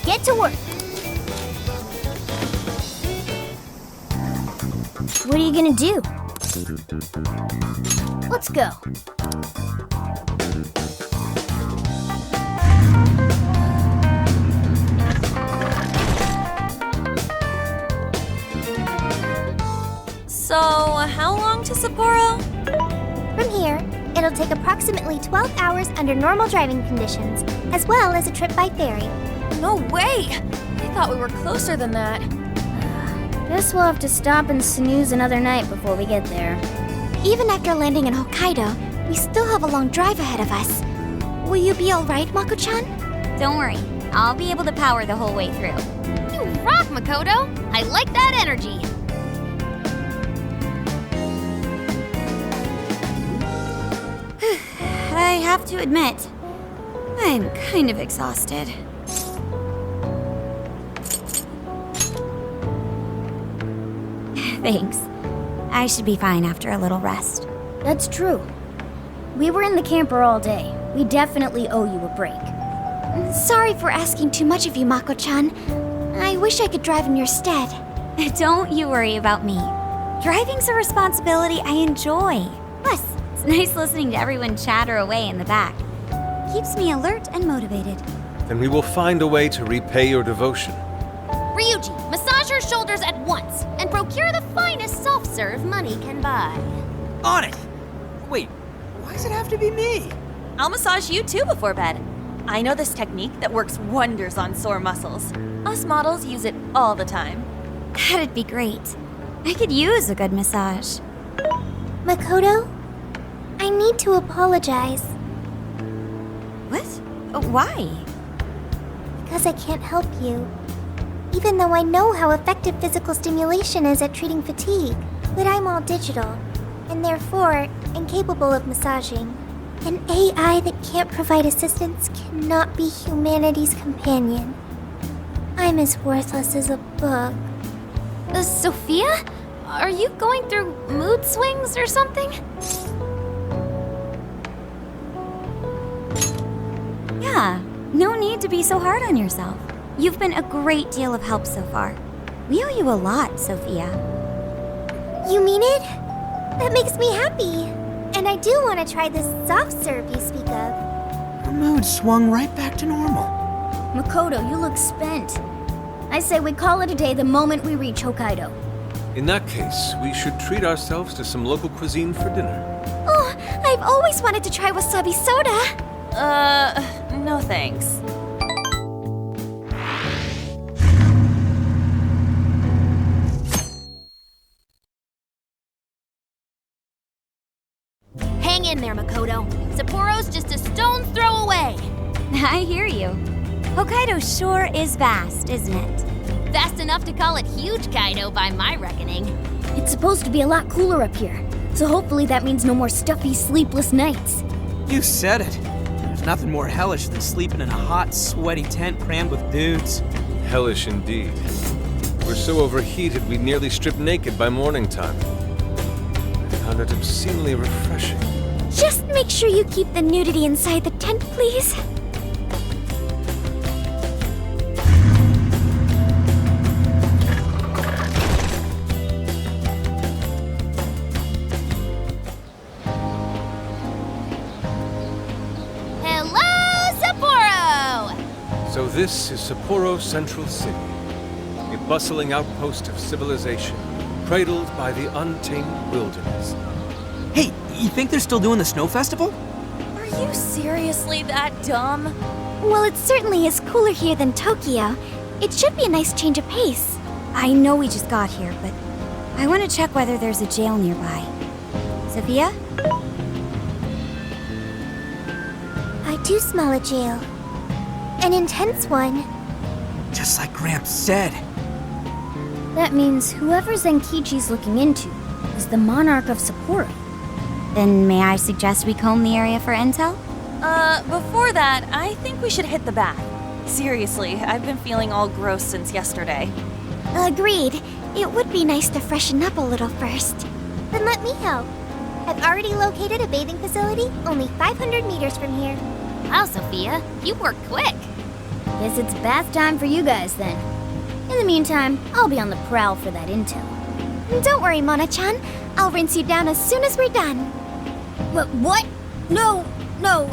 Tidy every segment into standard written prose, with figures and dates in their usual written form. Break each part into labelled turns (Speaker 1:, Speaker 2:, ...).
Speaker 1: get to work. What are you gonna do? Let's go.
Speaker 2: So, how long to Sapporo?
Speaker 1: From here, it'll take approximately 12 hours under normal driving conditions, as well as a trip by ferry.
Speaker 2: No way! I thought we were closer than that.
Speaker 1: Guess we'll have to stop and snooze another night before we get there. Even after landing in Hokkaido, we still have a long drive ahead of us. Will you be alright, Mako-chan?
Speaker 3: Don't worry, I'll be able to power the whole way through.
Speaker 4: You rock, Makoto! I like that energy!
Speaker 3: I have to admit, I'm kind of exhausted. Thanks. I should be fine after a little rest.
Speaker 1: That's true. We were in the camper all day. We definitely owe you a break. Sorry for asking too much of you, Mako-chan. I wish I could drive in your stead.
Speaker 3: Don't you worry about me. Driving's a responsibility I enjoy. Plus, it's nice listening to everyone chatter away in the back. Keeps me alert and motivated.
Speaker 5: Then we will find a way to repay your devotion.
Speaker 4: Ryuji, massage her shoulders at once and procure the finest soft-serve money can buy.
Speaker 6: On it! Wait, why does it have to be me?
Speaker 2: I'll massage you too before bed. I know this technique that works wonders on sore muscles. Us models use it all the time.
Speaker 3: That'd be great. I could use a good massage.
Speaker 1: Makoto, I need to apologize.
Speaker 3: What? Why?
Speaker 1: Because I can't help you. Even though I know how effective physical stimulation is at treating fatigue, but I'm all digital, and therefore incapable of massaging. An AI that can't provide assistance cannot be humanity's companion. I'm as worthless as a book.
Speaker 4: Sophia? Are you going through mood swings or something?
Speaker 3: Yeah, no need to be so hard on yourself. You've been a great deal of help so far. We owe you a lot, Sophia.
Speaker 1: You mean it? That makes me happy. And I do want to try this soft serve you speak of.
Speaker 6: Her mood swung right back to normal.
Speaker 1: Makoto, you look spent. I say we call it a day the moment we reach Hokkaido.
Speaker 5: In that case, we should treat ourselves to some local cuisine for dinner.
Speaker 1: Oh, I've always wanted to try wasabi soda.
Speaker 2: No thanks.
Speaker 4: Hang in there, Makoto. Sapporo's just a stone's throw away.
Speaker 3: I hear you. Hokkaido sure is vast, isn't it?
Speaker 4: Vast enough to call it huge Kaido by my reckoning.
Speaker 1: It's supposed to be a lot cooler up here, so hopefully that means no more stuffy, sleepless nights.
Speaker 6: You said it. There's nothing more hellish than sleeping in a hot, sweaty tent crammed with dudes.
Speaker 5: Hellish indeed. We're so overheated we nearly stripped naked by morning time. I found it obscenely refreshing.
Speaker 1: Just make sure you keep the nudity inside the tent, please.
Speaker 5: So this is Sapporo Central City, a bustling outpost of civilization, cradled by the untamed wilderness.
Speaker 6: Hey, you think they're still doing the snow festival?
Speaker 2: Are you seriously that dumb?
Speaker 1: Well, it certainly is cooler here than Tokyo. It should be a nice change of pace.
Speaker 3: I know we just got here, but I want to check whether there's a jail nearby. Sophia?
Speaker 1: I do smell a jail. An intense one.
Speaker 6: Just like Gramps said.
Speaker 1: That means whoever Zenkichi's looking into is the monarch of Sapporo.
Speaker 3: Then may I suggest we comb the area for intel?
Speaker 2: Before that, I think we should hit the bath. Seriously, I've been feeling all gross since yesterday.
Speaker 1: Agreed. It would be nice to freshen up a little first. Then let me help. I've already located a bathing facility only 500 meters from here.
Speaker 4: Wow, Sophia, you work quick.
Speaker 7: Guess it's bath time for you guys then. In the meantime, I'll be on the prowl for that intel.
Speaker 1: Don't worry, Mona-chan. I'll rinse you down as soon as we're done.
Speaker 7: What? No,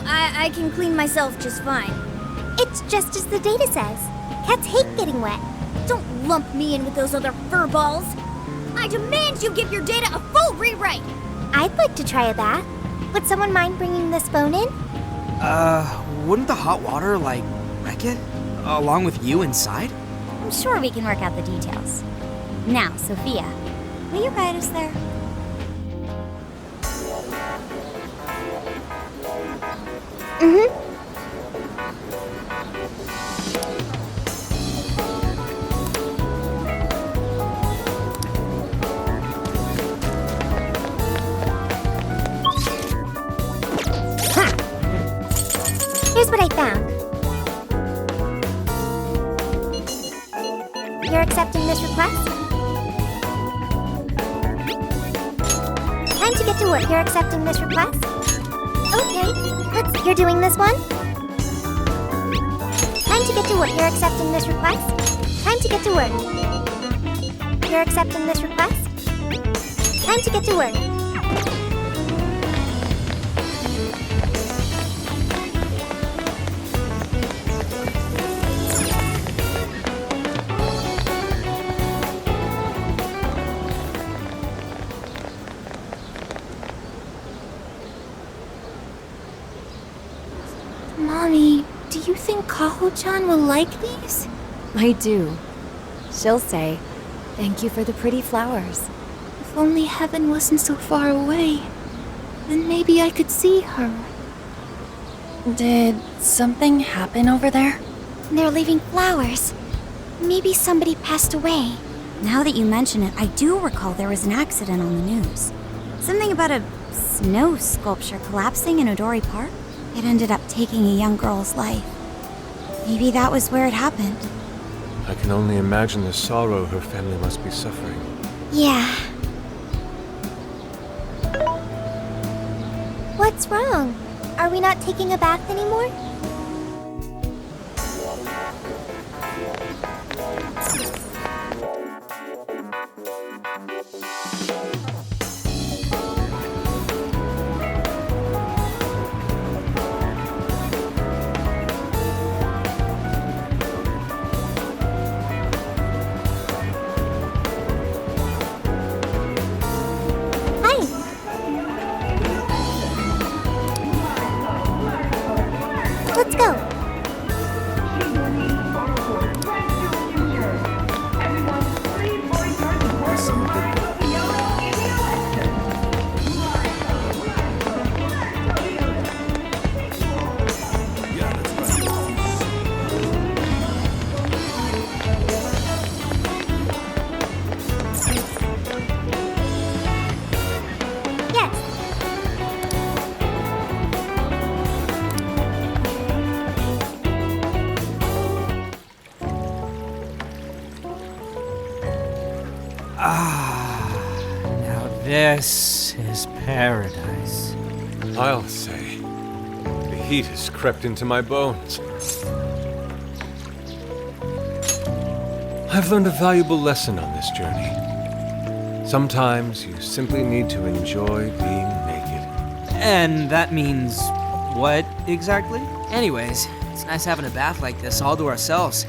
Speaker 7: I can clean myself just fine.
Speaker 1: It's just as the data says. Cats hate getting wet.
Speaker 7: Don't lump me in with those other furballs. I demand you give your data a full rewrite.
Speaker 1: I'd like to try a bath. Would someone mind bringing this phone in?
Speaker 6: Wouldn't the hot water, wreck it? Along with you inside?
Speaker 3: I'm sure we can work out the details. Now, Sophia, will you guide us there?
Speaker 1: Here's what I found. You're accepting this request? Time to get to work. You're accepting this request? Okay, you're doing this one? Time to get to work. You're accepting this request? Time to get to work. You're accepting this request? Time to get to work.
Speaker 8: Mommy, do you think Kaho-chan will like these?
Speaker 9: I do. She'll say, "Thank you for the pretty flowers."
Speaker 8: If only heaven wasn't so far away, then maybe I could see her.
Speaker 2: Did something happen over there?
Speaker 1: They're leaving flowers. Maybe somebody passed away.
Speaker 3: Now that you mention it, I do recall there was an accident on the news. Something about a snow sculpture collapsing in Odori Park. It ended up taking a young girl's life. Maybe that was where it happened.
Speaker 5: I can only imagine the sorrow her family must be suffering.
Speaker 1: Yeah. What's wrong? Are we not taking a bath anymore? Let's go.
Speaker 6: Now this is paradise.
Speaker 5: I'll say. The heat has crept into my bones. I've learned a valuable lesson on this journey. Sometimes you simply need to enjoy being naked.
Speaker 6: And that means what exactly? Anyways, it's nice having a bath like this all to ourselves.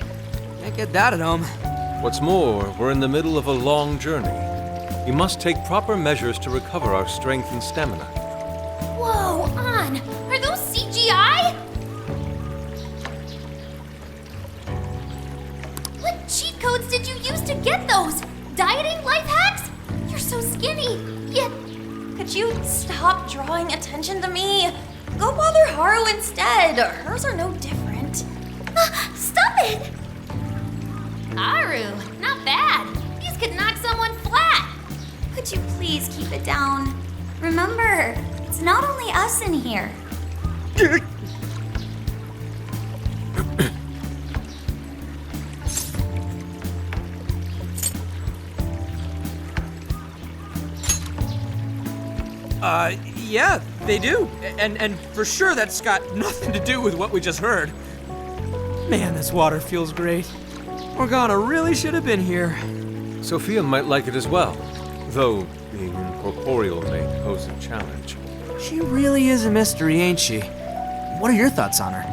Speaker 6: Can't get that at home.
Speaker 5: What's more, we're in the middle of a long journey. We must take proper measures to recover our strength and stamina.
Speaker 4: Whoa, An! Are those CGI? What cheat codes did you use to get those? Dieting life hacks? You're so skinny, yet...
Speaker 2: Could you stop drawing attention to me? Go bother Haru instead. Hers are no different.
Speaker 1: Stop it!
Speaker 4: Haru, not bad. These could knock someone flat.
Speaker 3: Could you please keep it down? Remember, it's not only us in here.
Speaker 6: Yeah, they do. And for sure that's got nothing to do with what we just heard. Man, this water feels great. Morgana really should have been here.
Speaker 5: Sophia might like it as well, though being incorporeal may pose a challenge.
Speaker 6: She really is a mystery, ain't she? What are your thoughts on her?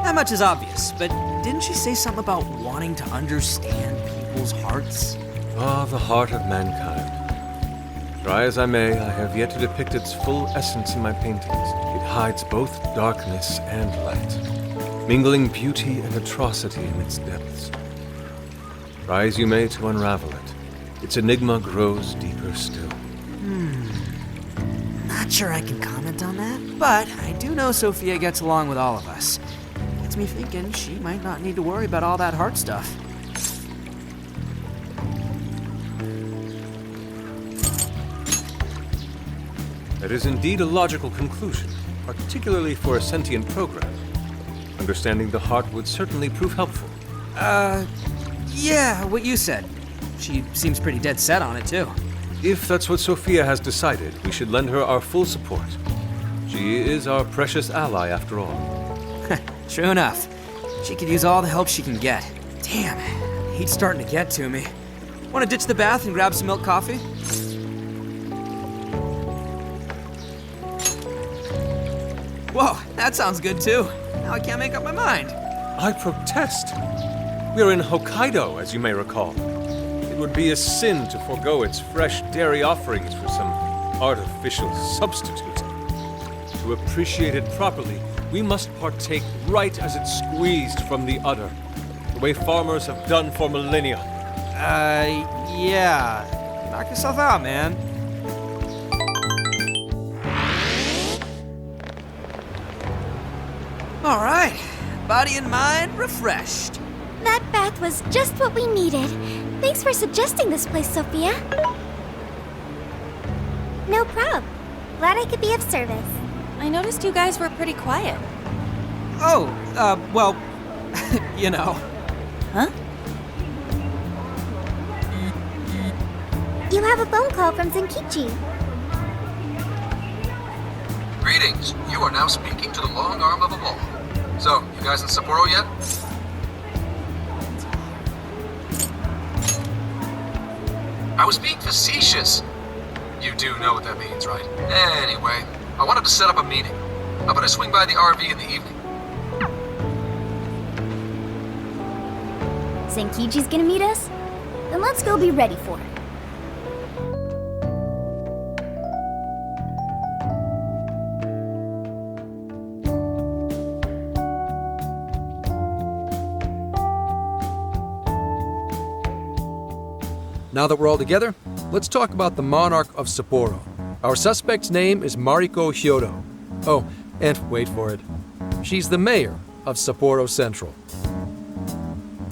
Speaker 6: That much is obvious, but didn't she say something about wanting to understand people's hearts?
Speaker 5: Ah, the heart of mankind. Try as I may, I have yet to depict its full essence in my paintings. It hides both darkness and light, mingling beauty and atrocity in its depths. Try as you may to unravel it, its enigma grows deeper still.
Speaker 6: Not sure I can comment on that, but I do know Sophia gets along with all of us. Gets me thinking she might not need to worry about all that heart stuff.
Speaker 5: That is indeed a logical conclusion, particularly for a sentient program. Understanding the heart would certainly prove helpful.
Speaker 6: Yeah, what you said. She seems pretty dead set on it, too.
Speaker 5: If that's what Sophia has decided, we should lend her our full support. She is our precious ally, after all.
Speaker 6: True enough. She could use all the help she can get. Damn, heat's starting to get to me. Want to ditch the bath and grab some milk coffee? Whoa, that sounds good too. Now I can't make up my mind.
Speaker 5: I protest. We are in Hokkaido, as you may recall. It would be a sin to forego its fresh dairy offerings for some artificial substitute. To appreciate it properly, we must partake right as it's squeezed from the udder, the way farmers have done for millennia.
Speaker 6: Yeah. Knock yourself out, man. All right. Body and mind refreshed.
Speaker 1: That bath was just what we needed. Thanks for suggesting this place, Sophia. No prob. Glad I could be of service.
Speaker 2: I noticed you guys were pretty quiet.
Speaker 6: Oh, well, you know.
Speaker 2: Huh?
Speaker 1: You have a phone call from Zenkichi.
Speaker 10: Greetings. You are now speaking to the long arm of a law. So, you guys in Sapporo yet? I was being facetious. You do know what that means, right? Anyway, I wanted to set up a meeting. How about I swing by the RV in the evening?
Speaker 7: Zenkichi's gonna meet us? Then let's go be ready for it.
Speaker 11: Now that we're all together, let's talk about the monarch of Sapporo. Our suspect's name is Mariko Hyodo. Oh, and wait for it. She's the mayor of Sapporo Central.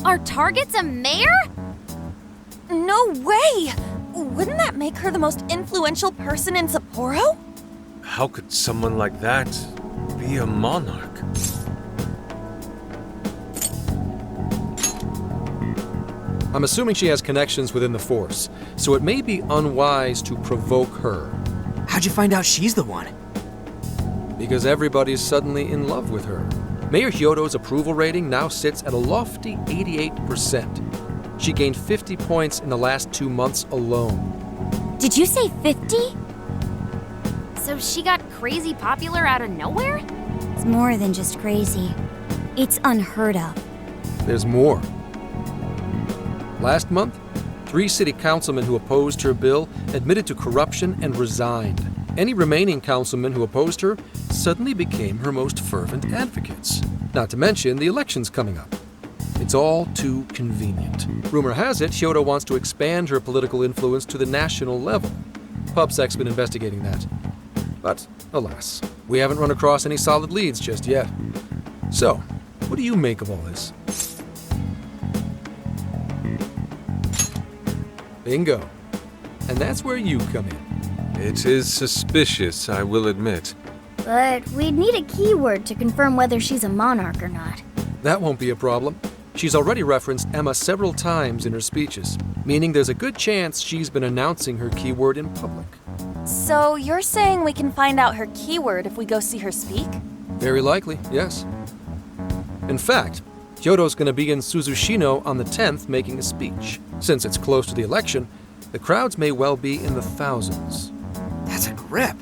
Speaker 4: Our target's a mayor?
Speaker 2: No way! Wouldn't that make her the most influential person in Sapporo?
Speaker 5: How could someone like that be a monarch?
Speaker 11: I'm assuming she has connections within the force, so it may be unwise to provoke her.
Speaker 6: How'd you find out she's the one?
Speaker 11: Because everybody's suddenly in love with her. Mayor Hyodo's approval rating now sits at a lofty 88%. She gained 50 points in the last 2 months alone.
Speaker 7: Did you say 50? So she got crazy popular out of nowhere?
Speaker 3: It's more than just crazy. It's unheard of.
Speaker 11: There's more. Last month, 3 city councilmen who opposed her bill admitted to corruption and resigned. Any remaining councilmen who opposed her suddenly became her most fervent advocates. Not to mention the elections coming up. It's all too convenient. Rumor has it, Hyodo wants to expand her political influence to the national level. PubSec's been investigating that. But, alas, we haven't run across any solid leads just yet. So, what do you make of all this? Bingo. And that's where you come in.
Speaker 5: It is suspicious, I will admit.
Speaker 7: But we'd need a keyword to confirm whether she's a monarch or not.
Speaker 11: That won't be a problem. She's already referenced Emma several times in her speeches, meaning there's a good chance she's been announcing her keyword in public.
Speaker 2: So you're saying we can find out her keyword if we go see her speak?
Speaker 11: Very likely, yes. In fact, Kyoto's going to be in Suzushino on the 10th making a speech. Since it's close to the election, the crowds may well be in the thousands.
Speaker 6: That's a grip.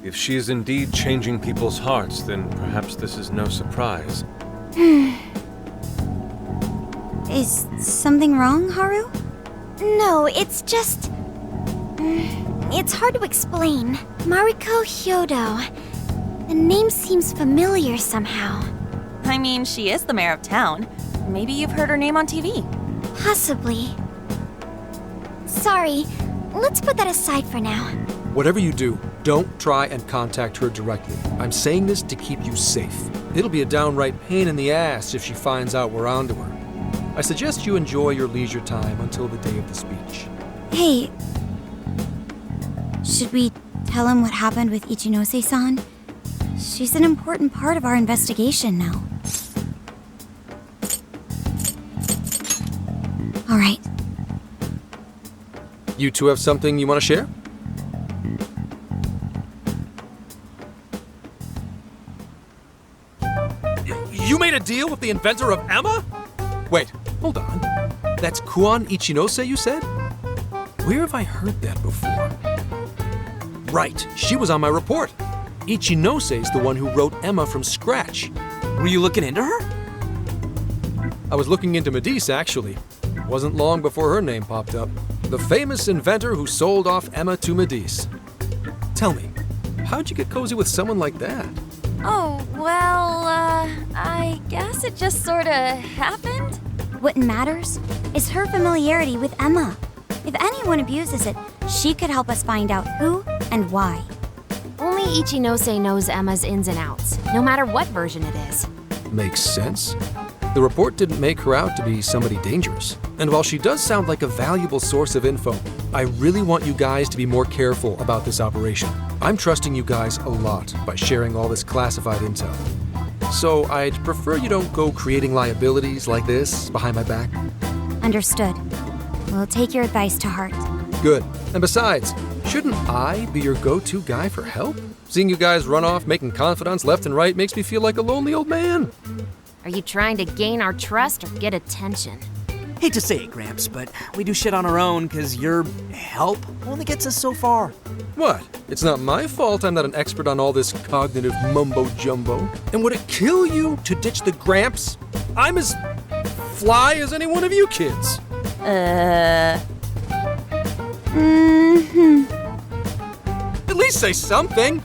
Speaker 5: If she is indeed changing people's hearts, then perhaps this is no surprise.
Speaker 3: Is something wrong, Haru?
Speaker 1: No, it's just... It's hard to explain. Mariko Hyodo. The name seems familiar somehow.
Speaker 2: I mean, she is the mayor of town. Maybe you've heard her name on TV.
Speaker 1: Possibly. Sorry, let's put that aside for now.
Speaker 11: Whatever you do, don't try and contact her directly. I'm saying this to keep you safe. It'll be a downright pain in the ass if she finds out we're onto her. I suggest you enjoy your leisure time until the day of the speech.
Speaker 3: Hey, should we tell him what happened with Ichinose-san? She's an important part of our investigation now. All right.
Speaker 11: You two have something you want to share? You made a deal with the inventor of Emma? Wait, hold on. That's Kuon Ichinose, you said? Where have I heard that before? Right, she was on my report. Ichinose's the one who wrote Emma from scratch.
Speaker 6: Were you looking into her?
Speaker 11: I was looking into Medice, actually. Wasn't long before her name popped up. The famous inventor who sold off Emma to Medice. Tell me, how'd you get cozy with someone like that?
Speaker 2: Oh, well, I guess it just sorta happened.
Speaker 3: What matters is her familiarity with Emma. If anyone abuses it, she could help us find out who and why.
Speaker 9: Only Ichinose knows Emma's ins and outs, no matter what version it is.
Speaker 11: Makes sense. The report didn't make her out to be somebody dangerous. And while she does sound like a valuable source of info, I really want you guys to be more careful about this operation. I'm trusting you guys a lot by sharing all this classified intel. So I'd prefer you don't go creating liabilities like this behind my back.
Speaker 3: Understood. We'll take your advice to heart.
Speaker 11: Good. And besides, shouldn't I be your go-to guy for help? Seeing you guys run off making confidants left and right makes me feel like a lonely old man.
Speaker 9: Are you trying to gain our trust or get attention?
Speaker 6: Hate to say it, Gramps, but we do shit on our own because your help only gets us so far.
Speaker 11: What? It's not my fault I'm not an expert on all this cognitive mumbo-jumbo. And would it kill you to ditch the Gramps? I'm as fly as any one of you kids. At least say something.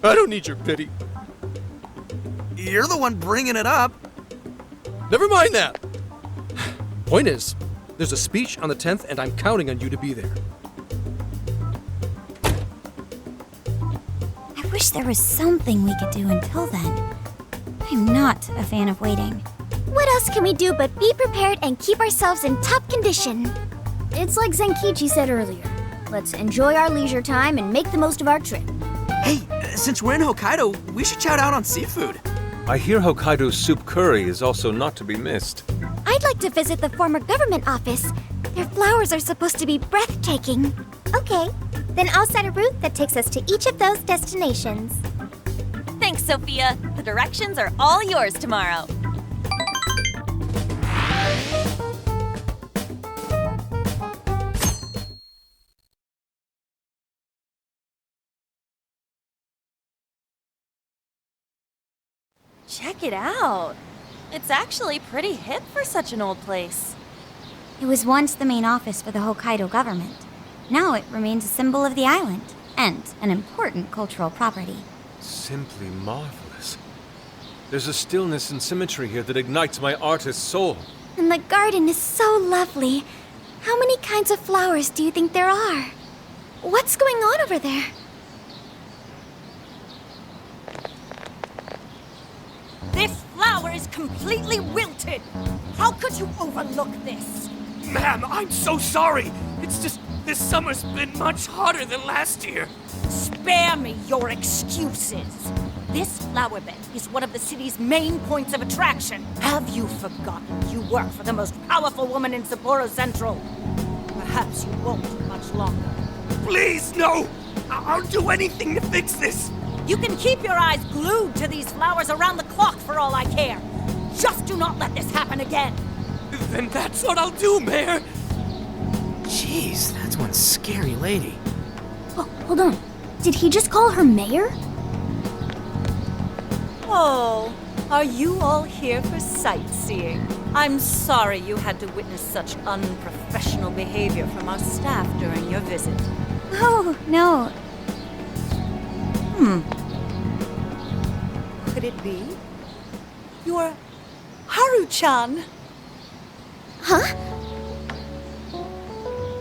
Speaker 11: I don't need your pity.
Speaker 6: You're the one bringing it up.
Speaker 11: Never mind that. Point is, there's a speech on the 10th and I'm counting on you to be there.
Speaker 3: I wish there was something we could do until then. I'm not a fan of waiting.
Speaker 1: What else can we do but be prepared and keep ourselves in top condition?
Speaker 7: It's like Zenkichi said earlier. Let's enjoy our leisure time and make the most of our trip.
Speaker 6: Hey, since we're in Hokkaido, we should shout out on seafood.
Speaker 5: I hear Hokkaido's soup curry is also not to be missed.
Speaker 1: I'd like to visit the former government office. Their flowers are supposed to be breathtaking. Okay, then I'll set a route that takes us to each of those destinations.
Speaker 2: Thanks, Sophia. The directions are all yours tomorrow. Check it out. It's actually pretty hip for such an old place.
Speaker 3: It was once the main office for the Hokkaido government. Now it remains a symbol of the island and an important cultural property.
Speaker 5: Simply marvelous. There's a stillness and symmetry here that ignites my artist's soul.
Speaker 1: And the garden is so lovely. How many kinds of flowers do you think there are? What's going on over there?
Speaker 7: This flower is completely wilted. How could you overlook this?
Speaker 12: Ma'am, I'm so sorry. It's just this summer's been much hotter than last year.
Speaker 7: Spare me your excuses.
Speaker 13: This flower bed is one of the city's main points of attraction. Have you forgotten you work for the most powerful woman in Sapporo Central? Perhaps you won't for much longer.
Speaker 12: Please, no! I'll do anything to fix this!
Speaker 13: You can keep your eyes glued to these flowers around the clock for all I care. Just do not let this happen again.
Speaker 12: Then that's what I'll do, Mayor!
Speaker 6: Jeez, that's one scary lady.
Speaker 7: Oh, hold on. Did he just call her mayor?
Speaker 13: Oh, are you all here for sightseeing? I'm sorry you had to witness such unprofessional behavior from our staff during your visit.
Speaker 3: Oh, no.
Speaker 13: Could it be? You're Haru-chan.
Speaker 7: Huh?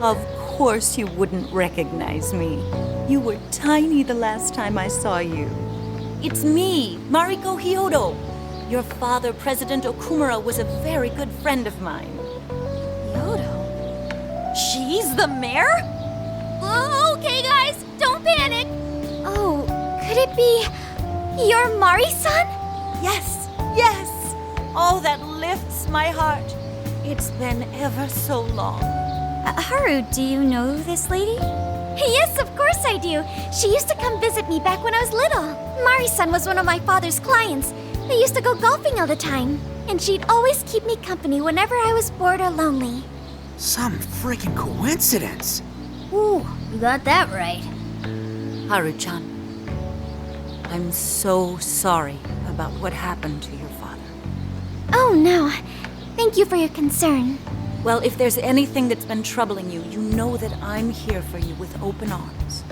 Speaker 13: Of course you wouldn't recognize me. You were tiny the last time I saw you. It's me, Mariko Hyodo. Your father, President Okumura, was a very good friend of mine.
Speaker 2: Hyodo? She's the mayor?
Speaker 4: Okay, guys, don't panic.
Speaker 1: Oh, could it be your Mari-san?
Speaker 13: Yes, yes! Oh, that lifts my heart. It's been ever so long.
Speaker 3: Haru, do you know this lady?
Speaker 1: Yes, of course I do. She used to come visit me back when I was little. Mari-san was one of my father's clients. They used to go golfing all the time. And she'd always keep me company whenever I was bored or lonely.
Speaker 6: Some freaking coincidence.
Speaker 7: Ooh, you got that right.
Speaker 13: Haru-chan, I'm so sorry about what happened to your father.
Speaker 1: Oh, no. Thank you for your concern.
Speaker 13: Well, if there's anything that's been troubling you, you know that I'm here for you with open arms.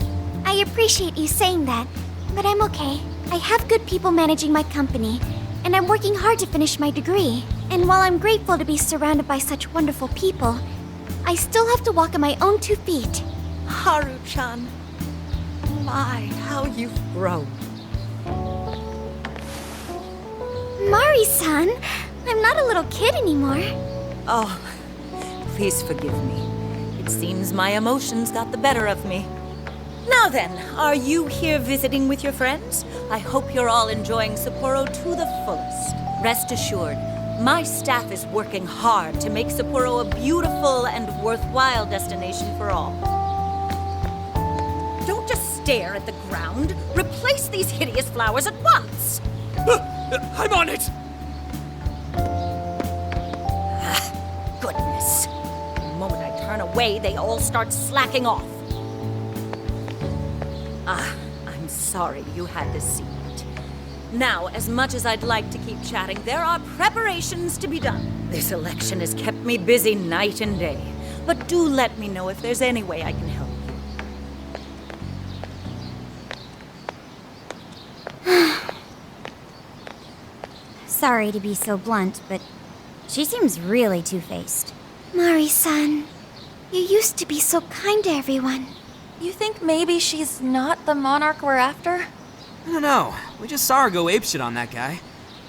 Speaker 1: I appreciate you saying that, but I'm okay. I have good people managing my company, and I'm working hard to finish my degree. And while I'm grateful to be surrounded by such wonderful people, I still have to walk on my own 2 feet.
Speaker 13: Haru-chan, my, how you've grown.
Speaker 1: Mari-san, I'm not a little kid anymore.
Speaker 13: Oh, please forgive me. It seems my emotions got the better of me. Now then, are you here visiting with your friends? I hope you're all enjoying Sapporo to the fullest. Rest assured, my staff is working hard to make Sapporo a beautiful and worthwhile destination for all. Don't just stare at the ground. Replace these hideous flowers at once.
Speaker 12: I'm on it!
Speaker 13: Goodness. The moment I turn away, they all start slacking off. I'm sorry you had to see it. Now, as much as I'd like to keep chatting, there are preparations to be done. This election has kept me busy night and day. But do let me know if there's any way I can help you.
Speaker 3: Sorry to be so blunt, but she seems really two-faced.
Speaker 1: Mari-san, you used to be so kind to everyone.
Speaker 2: You think maybe she's not the monarch we're after?
Speaker 6: I don't know. We just saw her go apeshit on that guy.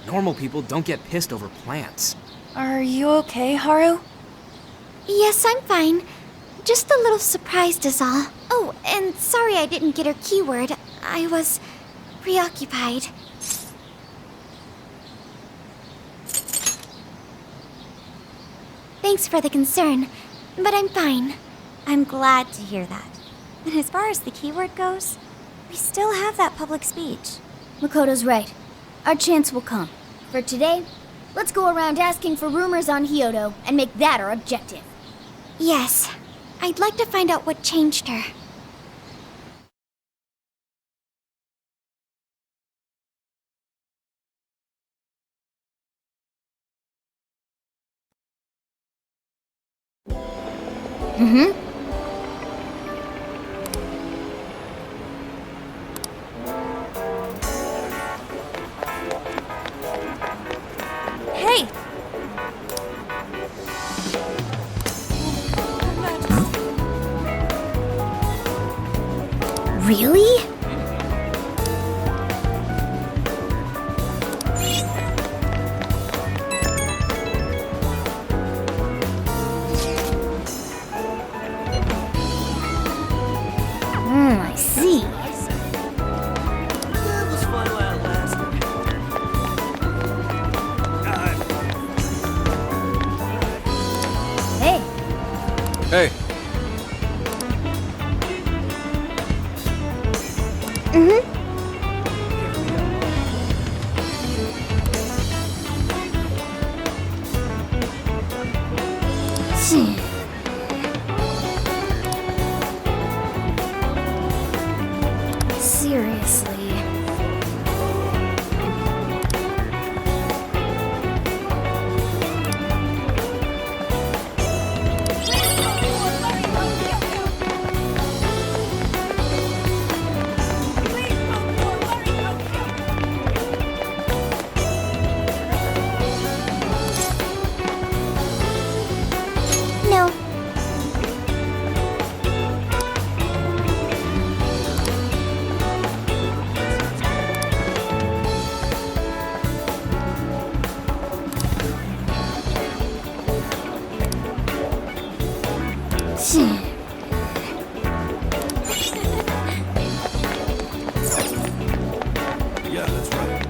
Speaker 6: Normal people don't get pissed over plants.
Speaker 2: Are you okay, Haru?
Speaker 1: Yes, I'm fine. Just a little surprised is all. Oh, and sorry I didn't get her keyword. I was preoccupied. Thanks for the concern, but I'm fine.
Speaker 3: I'm glad to hear that. And as far as the keyword goes, we still have that public speech.
Speaker 7: Makoto's right. Our chance will come. For today, let's go around asking for rumors on Hyodo and make that our objective.
Speaker 1: Yes, I'd like to find out what changed her.
Speaker 2: Hey!
Speaker 7: Really? I see.
Speaker 12: That was fun while it lasted.
Speaker 5: Hey,
Speaker 7: Seriously.
Speaker 1: No.
Speaker 12: Yeah, that's right.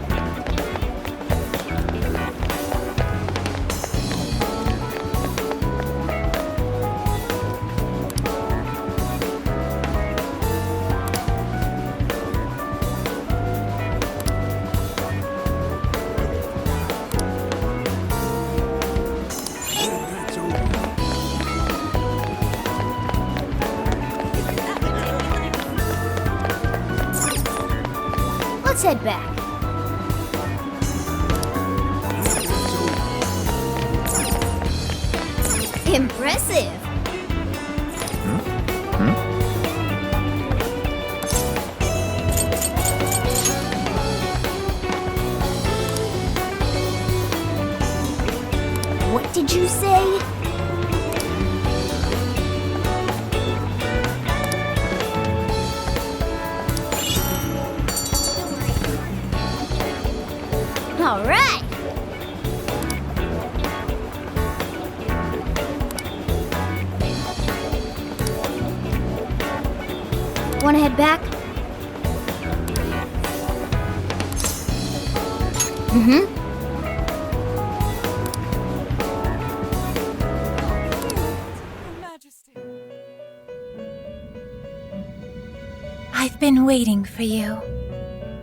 Speaker 7: Let's head back. Impressive.
Speaker 1: What did you say?
Speaker 7: All right. Want to head back?
Speaker 2: I've been waiting for you.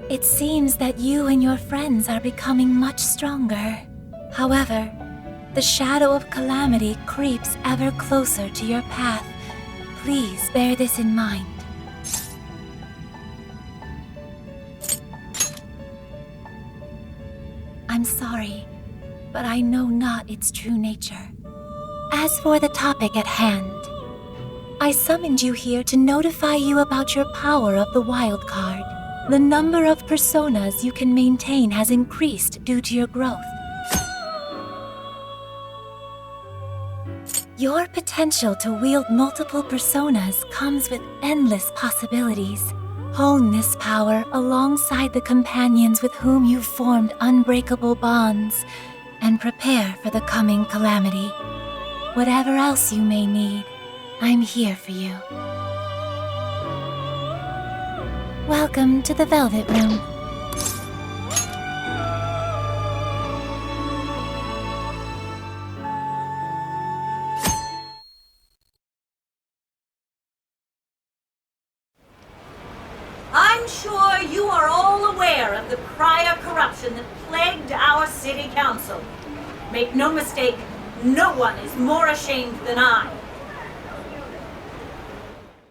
Speaker 2: It seems that you and your friends are becoming much stronger. However, the shadow of calamity creeps ever closer to your path. Please bear this in mind. I'm sorry, but I know not its true nature. As for the topic at hand, I summoned you here to notify you about your power of the wild card. The number of personas you can maintain has increased due to your growth. Your potential to wield multiple personas comes with endless possibilities. Hone this power alongside the companions with whom you've formed unbreakable bonds, and prepare for the coming calamity. Whatever else you may need, I'm here for you. Welcome to the Velvet Room.
Speaker 13: I'm sure you are all aware of the prior corruption that plagued our city council. Make no mistake, no one is more ashamed than I.